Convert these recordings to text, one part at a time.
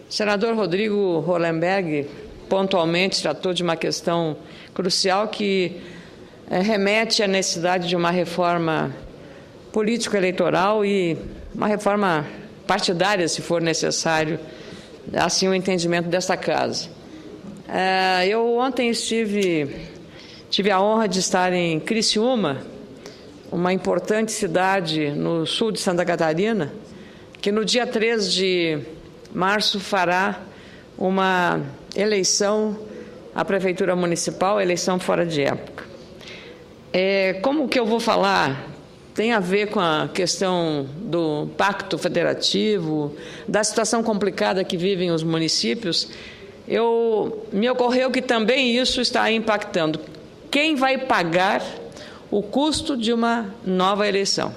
senador Rodrigo Hollenberg pontualmente tratou de uma questão crucial que remete à necessidade de uma reforma político-eleitoral e uma reforma partidária, se for necessário, assim o entendimento desta casa. Eu ontem tive a honra de estar em Criciúma, uma importante cidade no sul de Santa Catarina, que no dia 3 de março fará uma eleição à Prefeitura Municipal, eleição fora de época. Como que eu vou falar? Tem a ver com a questão do pacto federativo, da situação complicada que vivem os municípios. Me ocorreu que também isso está impactando. Quem vai pagar o custo de uma nova eleição?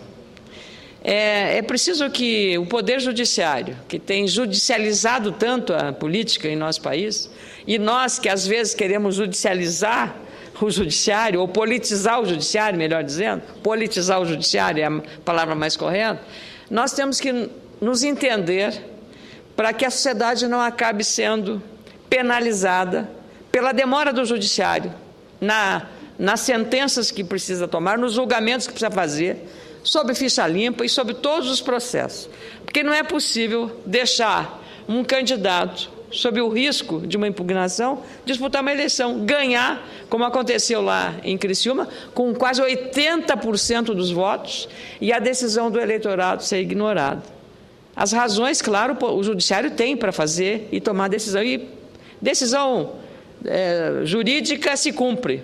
É preciso que o Poder Judiciário, que tem judicializado tanto a política em nosso país, e nós que às vezes queremos judicializar o judiciário, ou politizar o judiciário, melhor dizendo, politizar o judiciário é a palavra mais correta, nós temos que nos entender para que a sociedade não acabe sendo penalizada pela demora do judiciário, nas sentenças que precisa tomar, nos julgamentos que precisa fazer, sob ficha limpa e sobre todos os processos. Porque não é possível deixar um candidato, sob o risco de uma impugnação, disputar uma eleição, ganhar, como aconteceu lá em Criciúma, com quase 80% dos votos, e a decisão do eleitorado ser ignorada. As razões, claro, o judiciário tem para fazer e tomar decisão, e decisão jurídica se cumpre.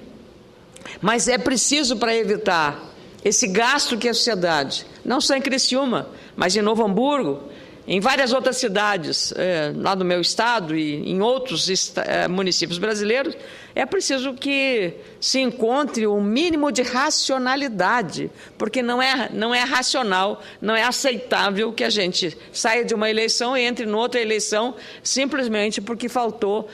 Mas é preciso, para evitar esse gasto que a sociedade, não só em Criciúma, mas em Novo Hamburgo, em várias outras cidades lá do meu estado e em outros municípios brasileiros, é preciso que se encontre um mínimo de racionalidade, porque não é racional, não é aceitável que a gente saia de uma eleição e entre em outra eleição simplesmente porque faltou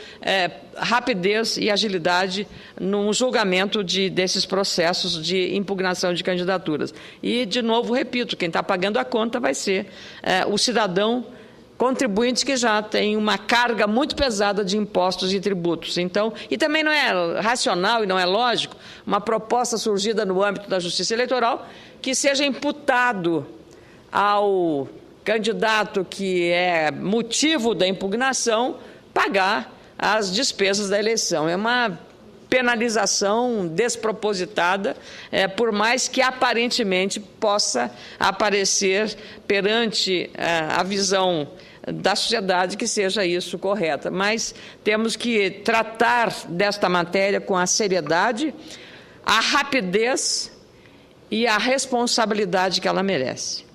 rapidez e agilidade no julgamento desses processos de impugnação de candidaturas. E, de novo, repito, quem está pagando a conta vai ser o cidadão contribuinte, que já tem uma carga muito pesada de impostos e tributos. Então, e também não é racional e não é lógico uma proposta surgida no âmbito da Justiça Eleitoral que seja imputado ao candidato que é motivo da impugnação pagar as despesas da eleição. É uma penalização despropositada, por mais que aparentemente possa aparecer perante a visão da sociedade que seja isso correta. Mas temos que tratar desta matéria com a seriedade, a rapidez e a responsabilidade que ela merece.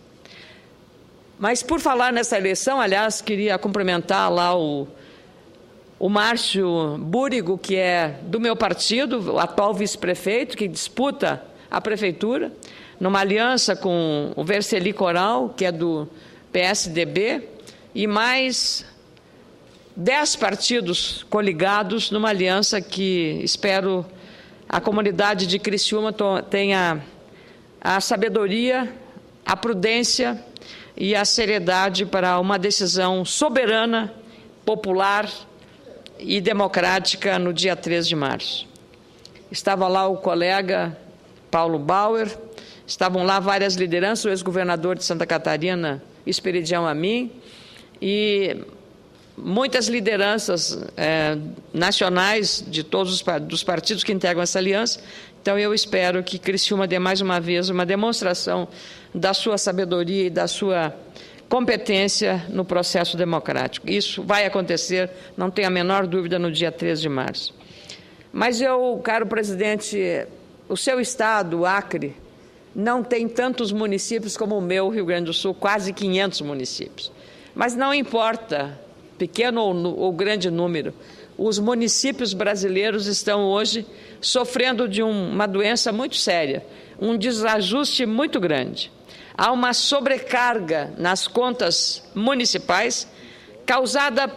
Mas, por falar nessa eleição, aliás, queria cumprimentar lá o Márcio Búrigo, que é do meu partido, o atual vice-prefeito, que disputa a prefeitura, numa aliança com o Verceli Coral, que é do PSDB, e mais 10 partidos coligados numa aliança que espero a comunidade de Criciúma tenha a sabedoria, a prudência e a seriedade para uma decisão soberana, popular e democrática no dia 3 de março. Estava lá o colega Paulo Bauer, estavam lá várias lideranças, o ex-governador de Santa Catarina, Esperidião Amin, e muitas lideranças nacionais de todos dos partidos que integram essa aliança. Então, eu espero que Criciúma dê mais uma vez uma demonstração da sua sabedoria e da sua competência no processo democrático. Isso vai acontecer, não tenho a menor dúvida, no dia 13 de março. Mas caro presidente, o seu estado, o Acre, não tem tantos municípios como o meu, Rio Grande do Sul, quase 500 municípios. Mas não importa, pequeno ou grande número, os municípios brasileiros estão hoje sofrendo de uma doença muito séria, um desajuste muito grande. Há uma sobrecarga nas contas municipais causada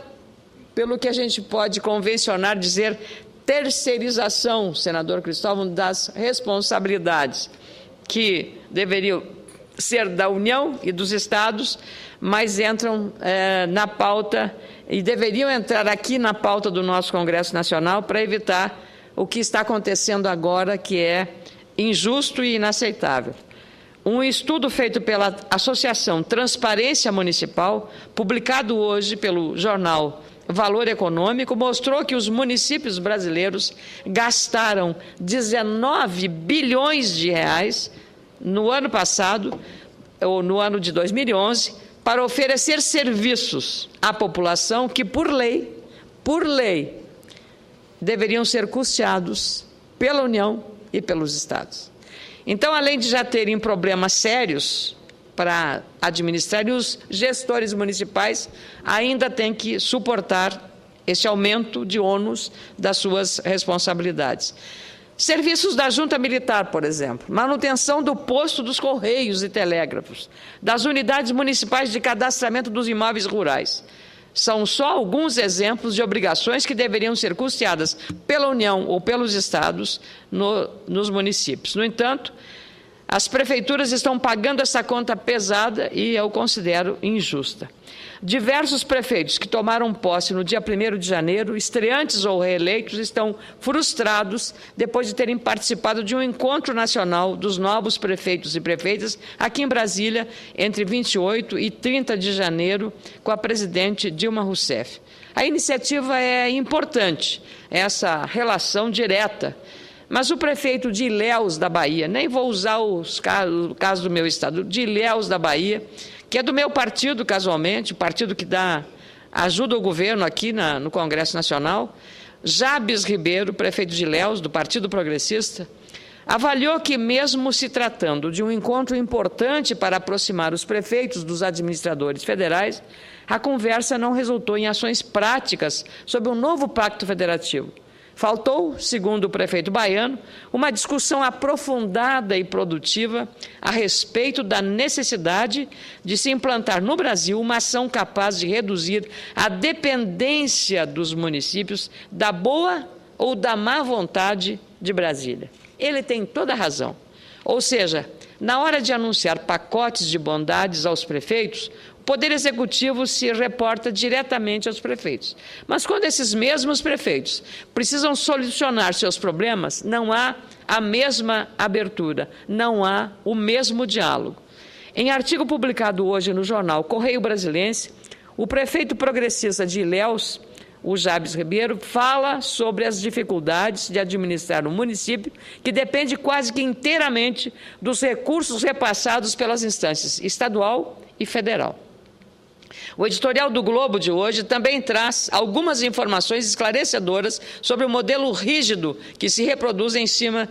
pelo que a gente pode convencionar dizer terceirização, senador Cristóvão, das responsabilidades que deveriam ser da União e dos Estados, mas entram na pauta e deveriam entrar aqui na pauta do nosso Congresso Nacional para evitar o que está acontecendo agora, que é injusto e inaceitável. Um estudo feito pela Associação Transparência Municipal, publicado hoje pelo jornal Valor Econômico, mostrou que os municípios brasileiros gastaram 19 bilhões de reais no ano passado, ou no ano de 2011, para oferecer serviços à população que, por lei, deveriam ser custeados pela União e pelos Estados. Então, além de já terem problemas sérios para administrar, os gestores municipais ainda têm que suportar esse aumento de ônus das suas responsabilidades. Serviços da Junta Militar, por exemplo, manutenção do posto dos Correios e Telégrafos, das unidades municipais de cadastramento dos imóveis rurais. São só alguns exemplos de obrigações que deveriam ser custeadas pela União ou pelos Estados nos municípios. No entanto, as prefeituras estão pagando essa conta pesada e eu considero injusta. Diversos prefeitos que tomaram posse no dia 1º de janeiro, estreantes ou reeleitos, estão frustrados depois de terem participado de um encontro nacional dos novos prefeitos e prefeitas aqui em Brasília, entre 28 e 30 de janeiro, com a presidente Dilma Rousseff. A iniciativa é importante, essa relação direta, mas o prefeito de Ilhéus, da Bahia, nem vou usar o caso do meu estado, de Ilhéus, da Bahia, que é do meu partido, casualmente, o partido que ajuda o governo aqui no Congresso Nacional, Jabes Ribeiro, prefeito de Ilhéus, do Partido Progressista, avaliou que, mesmo se tratando de um encontro importante para aproximar os prefeitos dos administradores federais, a conversa não resultou em ações práticas sobre um novo pacto federativo. Faltou, segundo o prefeito baiano, uma discussão aprofundada e produtiva a respeito da necessidade de se implantar no Brasil uma ação capaz de reduzir a dependência dos municípios da boa ou da má vontade de Brasília. Ele tem toda a razão. Ou seja, na hora de anunciar pacotes de bondades aos prefeitos, o Poder Executivo se reporta diretamente aos prefeitos. Mas quando esses mesmos prefeitos precisam solucionar seus problemas, não há a mesma abertura, não há o mesmo diálogo. Em artigo publicado hoje no jornal Correio Brasilense, o prefeito progressista de Ilhéus, o Jabes Ribeiro, fala sobre as dificuldades de administrar um município que depende quase que inteiramente dos recursos repassados pelas instâncias estadual e federal. O editorial do Globo de hoje também traz algumas informações esclarecedoras sobre o modelo rígido que se reproduz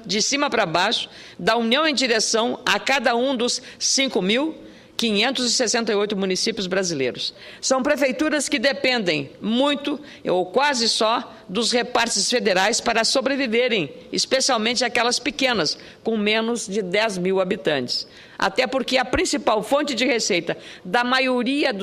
de cima para baixo, da União em direção a cada um dos 5.568 municípios brasileiros. São prefeituras que dependem muito, ou quase só, dos repasses federais para sobreviverem, especialmente aquelas pequenas, com menos de 10 mil habitantes. Até porque a principal fonte de receita da maioria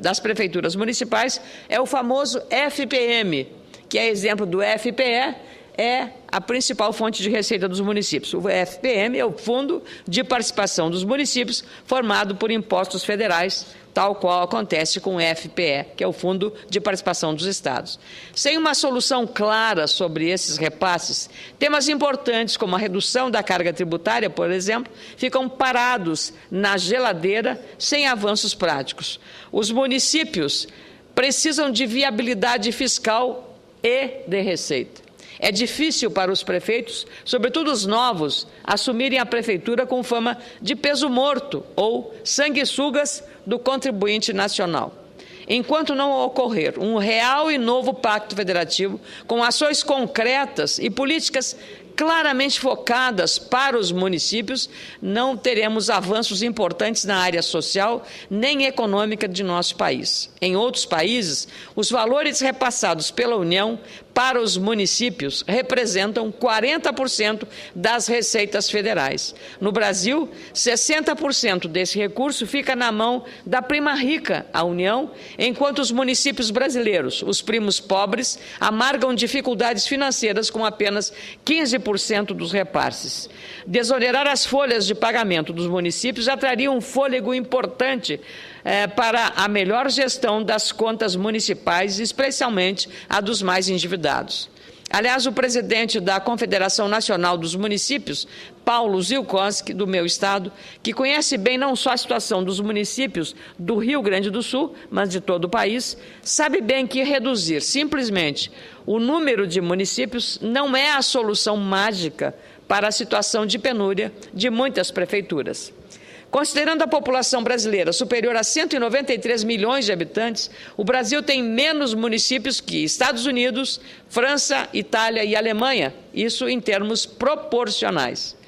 das prefeituras municipais é o famoso FPM, que é exemplo do FPE, é a principal fonte de receita dos municípios. O FPM é o Fundo de Participação dos Municípios, formado por impostos federais, tal qual acontece com o FPE, que é o Fundo de Participação dos Estados. Sem uma solução clara sobre esses repasses, temas importantes como a redução da carga tributária, por exemplo, ficam parados na geladeira sem avanços práticos. Os municípios precisam de viabilidade fiscal e de receita. É difícil para os prefeitos, sobretudo os novos, assumirem a prefeitura com fama de peso morto ou sanguessugas do contribuinte nacional. Enquanto não ocorrer um real e novo pacto federativo com ações concretas e políticas claramente focadas para os municípios, não teremos avanços importantes na área social nem econômica de nosso país. Em outros países, os valores repassados pela União para os municípios representam 40% das receitas federais. No Brasil, 60% desse recurso fica na mão da prima rica, a União, enquanto os municípios brasileiros, os primos pobres, amargam dificuldades financeiras com apenas 15% 12% dos repasses. Desonerar as folhas de pagamento dos municípios já traria um fôlego importante para a melhor gestão das contas municipais, especialmente a dos mais endividados. Aliás, o presidente da Confederação Nacional dos Municípios, Paulo Zilkowski, do meu estado, que conhece bem não só a situação dos municípios do Rio Grande do Sul, mas de todo o país, sabe bem que reduzir simplesmente o número de municípios não é a solução mágica para a situação de penúria de muitas prefeituras. Considerando a população brasileira superior a 193 milhões de habitantes, o Brasil tem menos municípios que Estados Unidos, França, Itália e Alemanha, isso em termos proporcionais.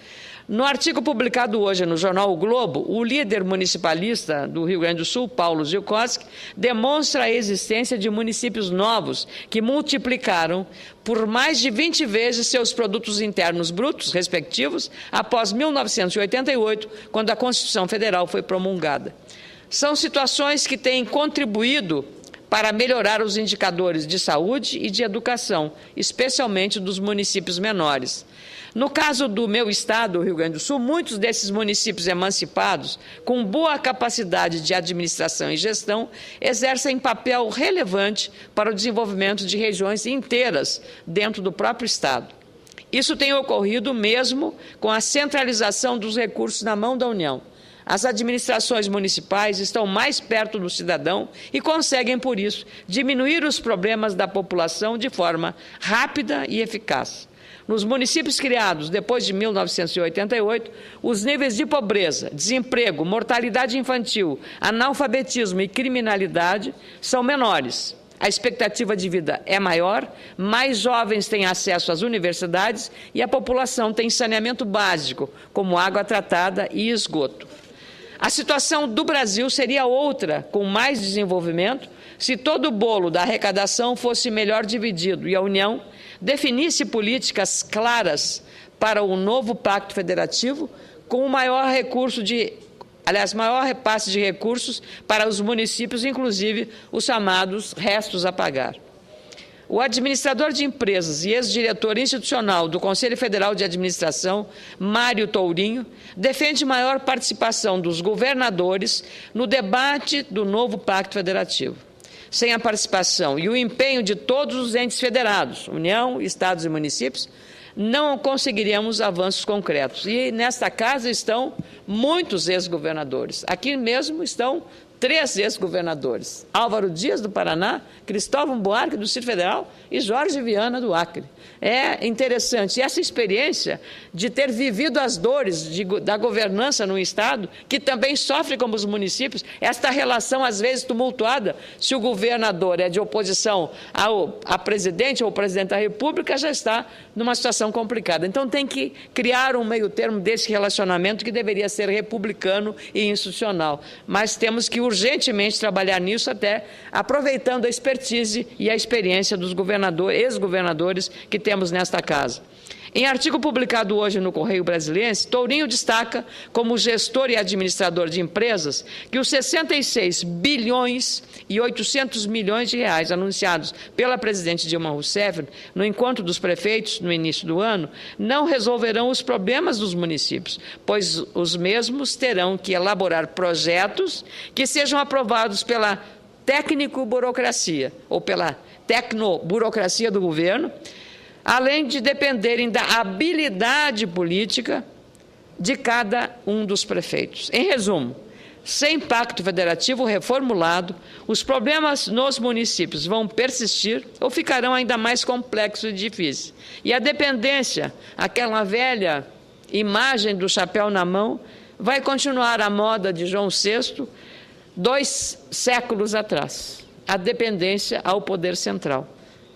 No artigo publicado hoje no jornal O Globo, o líder municipalista do Rio Grande do Sul, Paulo Zilkowski, demonstra a existência de municípios novos que multiplicaram por mais de 20 vezes seus produtos internos brutos, respectivos, após 1988, quando a Constituição Federal foi promulgada. São situações que têm contribuído para melhorar os indicadores de saúde e de educação, especialmente dos municípios menores. No caso do meu estado, o Rio Grande do Sul, muitos desses municípios emancipados, com boa capacidade de administração e gestão, exercem papel relevante para o desenvolvimento de regiões inteiras dentro do próprio estado. Isso tem ocorrido mesmo com a centralização dos recursos na mão da União. As administrações municipais estão mais perto do cidadão e conseguem, por isso, diminuir os problemas da população de forma rápida e eficaz. Nos municípios criados depois de 1988, os níveis de pobreza, desemprego, mortalidade infantil, analfabetismo e criminalidade são menores. A expectativa de vida é maior, mais jovens têm acesso às universidades e a população tem saneamento básico, como água tratada e esgoto. A situação do Brasil seria outra, com mais desenvolvimento, se todo o bolo da arrecadação fosse melhor dividido e a União definisse políticas claras para o novo Pacto Federativo, com o maior repasse de recursos para os municípios, inclusive os chamados restos a pagar. O administrador de empresas e ex-diretor institucional do Conselho Federal de Administração, Mário Tourinho, defende maior participação dos governadores no debate do novo Pacto Federativo. Sem a participação e o empenho de todos os entes federados, União, Estados e municípios, não conseguiríamos avanços concretos. E nesta casa estão muitos ex-governadores. Aqui mesmo estão 3 ex-governadores: Álvaro Dias, do Paraná, Cristóvão Buarque, do Distrito Federal, e Jorge Viana, do Acre. É interessante. E essa experiência de ter vivido as dores da governança no Estado, que também sofre como os municípios, esta relação, às vezes, tumultuada, se o governador é de oposição a presidente ou ao presidente da República, já está numa situação complicada. Então, tem que criar um meio termo desse relacionamento que deveria ser republicano e institucional. Mas temos que urgentemente trabalhar nisso, até aproveitando a expertise e a experiência dos ex-governadores que temos nesta casa. Em artigo publicado hoje no Correio Brasiliense, Tourinho destaca, como gestor e administrador de empresas, que os 66 bilhões e 800 milhões de reais anunciados pela presidente Dilma Rousseff no encontro dos prefeitos no início do ano não resolverão os problemas dos municípios, pois os mesmos terão que elaborar projetos que sejam aprovados pela técnico-burocracia ou pela tecnoburocracia do governo, além de dependerem da habilidade política de cada um dos prefeitos. Em resumo, sem pacto federativo reformulado, os problemas nos municípios vão persistir ou ficarão ainda mais complexos e difíceis. E a dependência, aquela velha imagem do chapéu na mão, vai continuar a moda de João VI 2 séculos atrás. A dependência ao poder central.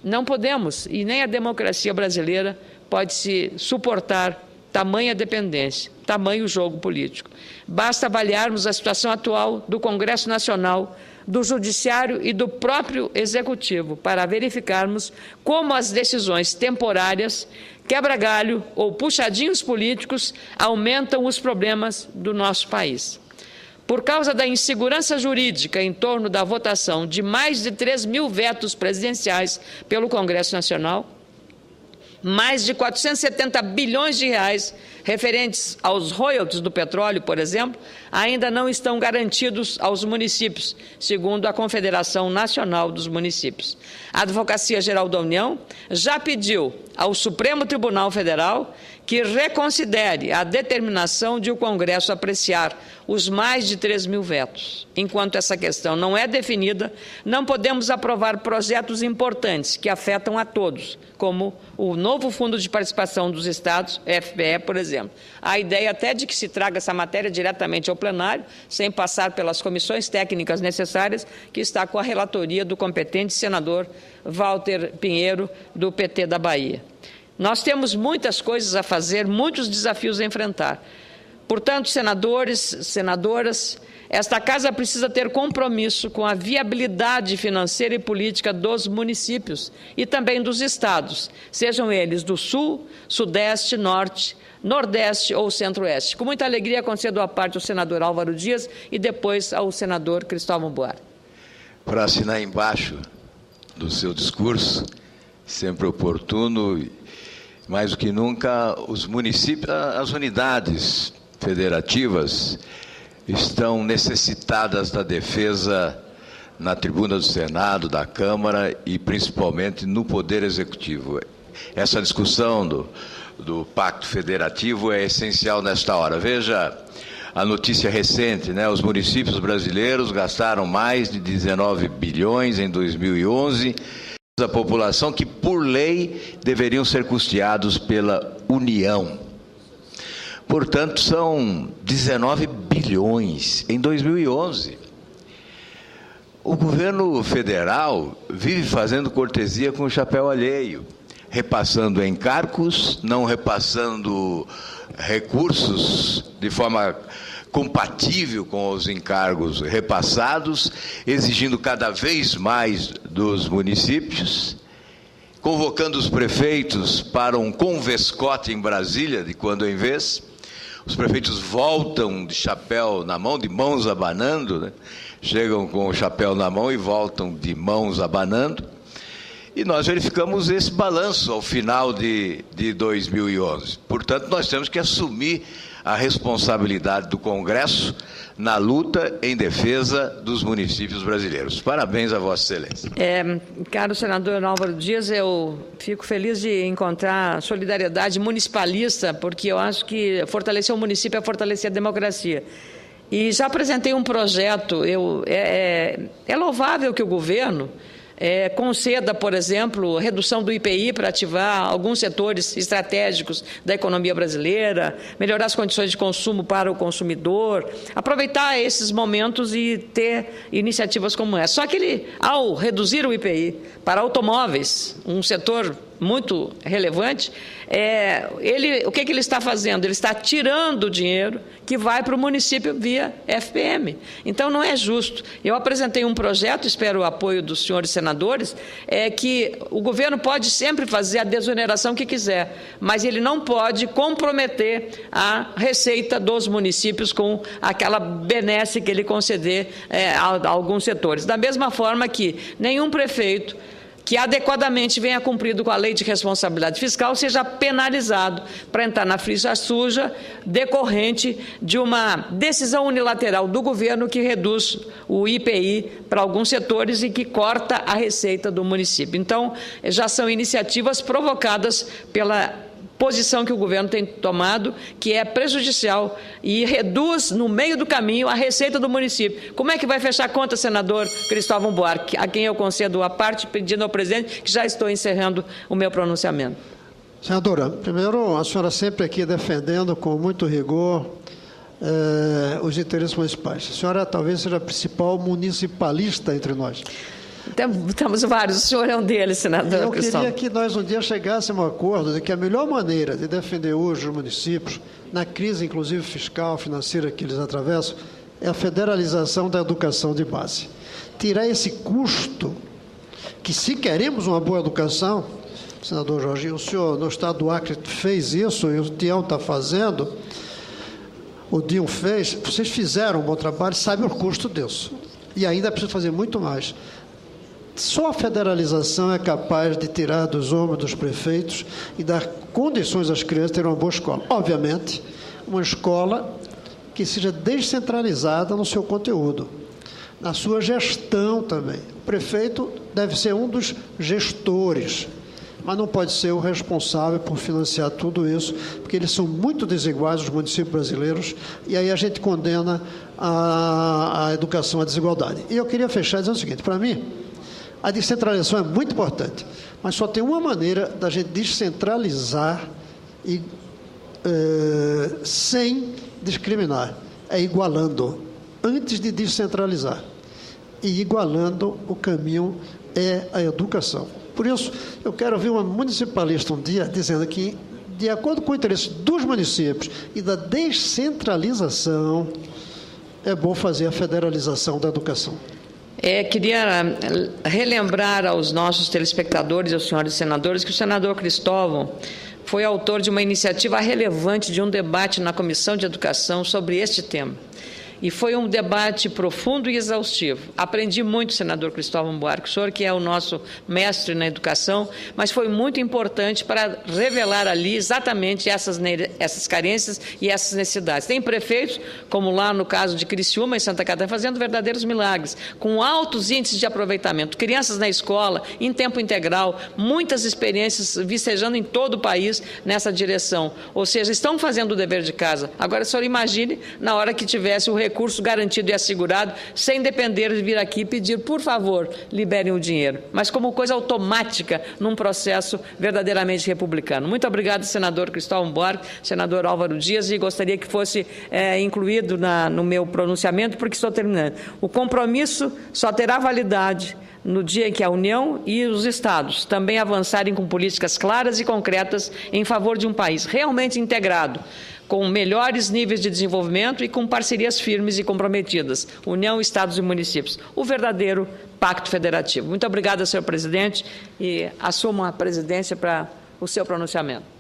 Não podemos, e nem a democracia brasileira pode se suportar tamanha dependência, tamanho jogo político. Basta avaliarmos a situação atual do Congresso Nacional, do Judiciário e do próprio Executivo para verificarmos como as decisões temporárias, quebra-galho ou puxadinhos políticos aumentam os problemas do nosso país. Por causa da insegurança jurídica em torno da votação de mais de 3.000 vetos presidenciais pelo Congresso Nacional, mais de 470 bilhões de reais referentes aos royalties do petróleo, por exemplo, ainda não estão garantidos aos municípios, segundo a Confederação Nacional dos Municípios. A Advocacia Geral da União já pediu ao Supremo Tribunal Federal que reconsidere a determinação de o Congresso apreciar os mais de 3 mil vetos. Enquanto essa questão não é definida, não podemos aprovar projetos importantes que afetam a todos, como o novo Fundo de Participação dos Estados, FPE, por exemplo. A ideia até de que se traga essa matéria diretamente ao plenário, sem passar pelas comissões técnicas necessárias, que está com a relatoria do competente senador Walter Pinheiro, do PT da Bahia. Nós temos muitas coisas a fazer, muitos desafios a enfrentar. Portanto, senadores, senadoras, esta Casa precisa ter compromisso com a viabilidade financeira e política dos municípios e também dos estados, sejam eles do Sul, Sudeste, Norte, Nordeste ou Centro-Oeste. Com muita alegria, concedo a parte ao senador Álvaro Dias e depois ao senador Cristóvão Buarque. Para assinar embaixo do seu discurso, sempre oportuno, mais do que nunca, os municípios, as unidades federativas estão necessitadas da defesa na tribuna do Senado, da Câmara e principalmente no Poder Executivo. Essa discussão do Pacto Federativo é essencial nesta hora. Veja a notícia recente, né? Os municípios brasileiros gastaram mais de 19 bilhões em 2011, da população que, por lei, deveriam ser custeados pela União. Portanto, são 19 bilhões em 2011. O governo federal vive fazendo cortesia com o chapéu alheio, repassando encargos, não repassando recursos de forma compatível com os encargos repassados, exigindo cada vez mais dos municípios, convocando os prefeitos para um convescote em Brasília, de quando em vez. Os prefeitos voltam de chapéu na mão, de mãos abanando, né? Chegam com o chapéu na mão e voltam de mãos abanando. E nós verificamos esse balanço ao final de 2011. Portanto, nós temos que assumir a responsabilidade do Congresso na luta em defesa dos municípios brasileiros. Parabéns a Vossa Excelência. Caro senador Álvaro Dias, eu fico feliz de encontrar solidariedade municipalista, porque eu acho que fortalecer o município é fortalecer a democracia. E já apresentei um projeto, é louvável que o governo conceda, por exemplo, redução do IPI para ativar alguns setores estratégicos da economia brasileira, melhorar as condições de consumo para o consumidor, aproveitar esses momentos e ter iniciativas como essa. Só que ele, ao reduzir o IPI para automóveis, um setor muito relevante, o que ele está fazendo? Ele está tirando dinheiro que vai para o município via FPM. Então, não é justo. Eu apresentei um projeto, espero o apoio dos senhores senadores, que o governo pode sempre fazer a desoneração que quiser, mas ele não pode comprometer a receita dos municípios com aquela benesse que ele conceder a alguns setores. Da mesma forma que nenhum prefeito que adequadamente venha cumprido com a lei de responsabilidade fiscal seja penalizado para entrar na ficha suja decorrente de uma decisão unilateral do governo que reduz o IPI para alguns setores e que corta a receita do município. Então, já são iniciativas provocadas pela posição que o governo tem tomado, que é prejudicial e reduz, no meio do caminho, a receita do município. Como é que vai fechar a conta, senador Cristóvão Buarque, a quem eu concedo a parte, pedindo ao presidente que já estou encerrando o meu pronunciamento? Senadora, primeiro, a senhora sempre aqui defendendo com muito rigor os interesses municipais. A senhora talvez seja a principal municipalista entre nós. Temos vários, o senhor é um deles, senador. Eu queria que nós um dia chegássemos a um acordo de que a melhor maneira de defender hoje os municípios, na crise inclusive fiscal, financeira que eles atravessam, é a federalização da educação de base. Tirar esse custo, que se queremos uma boa educação, senador Jorginho, o senhor no estado do Acre fez isso e o Tião está fazendo, o Dinho fez, vocês fizeram um bom trabalho, sabem o custo disso. E ainda é preciso fazer muito mais. Só a federalização é capaz de tirar dos ombros dos prefeitos e dar condições às crianças terem uma boa escola. Obviamente, uma escola que seja descentralizada no seu conteúdo, na sua gestão também. O prefeito deve ser um dos gestores, mas não pode ser o responsável por financiar tudo isso, porque eles são muito desiguais, os municípios brasileiros, e aí a gente condena a educação à desigualdade. E eu queria fechar dizendo o seguinte: para mim, a descentralização é muito importante, mas só tem uma maneira da gente descentralizar e sem discriminar, é igualando, antes de descentralizar. E igualando, o caminho é a educação. Por isso, eu quero ouvir uma municipalista um dia dizendo que, de acordo com o interesse dos municípios e da descentralização, é bom fazer a federalização da educação. Queria relembrar aos nossos telespectadores e aos senhores senadores que o senador Cristóvão foi autor de uma iniciativa relevante de um debate na Comissão de Educação sobre este tema. E foi um debate profundo e exaustivo. Aprendi muito, senador Cristóvão Buarque, o senhor que é o nosso mestre na educação, mas foi muito importante para revelar ali exatamente essas carências e essas necessidades. Tem prefeitos, como lá no caso de Criciúma, em Santa Catarina, fazendo verdadeiros milagres, com altos índices de aproveitamento, crianças na escola, em tempo integral, muitas experiências vicejando em todo o país nessa direção. Ou seja, estão fazendo o dever de casa. Agora, o senhor imagine na hora que tivesse o recurso garantido e assegurado, sem depender de vir aqui pedir, por favor, liberem o dinheiro, mas como coisa automática num processo verdadeiramente republicano. Muito obrigado, senador Cristóvão Buarque, senador Álvaro Dias, e gostaria que fosse incluído no meu pronunciamento, porque estou terminando. O compromisso só terá validade no dia em que a União e os Estados também avançarem com políticas claras e concretas em favor de um país realmente integrado, com melhores níveis de desenvolvimento e com parcerias firmes e comprometidas, União, Estados e municípios, o verdadeiro pacto federativo. Muito obrigada, senhor presidente, e assumo a presidência para o seu pronunciamento.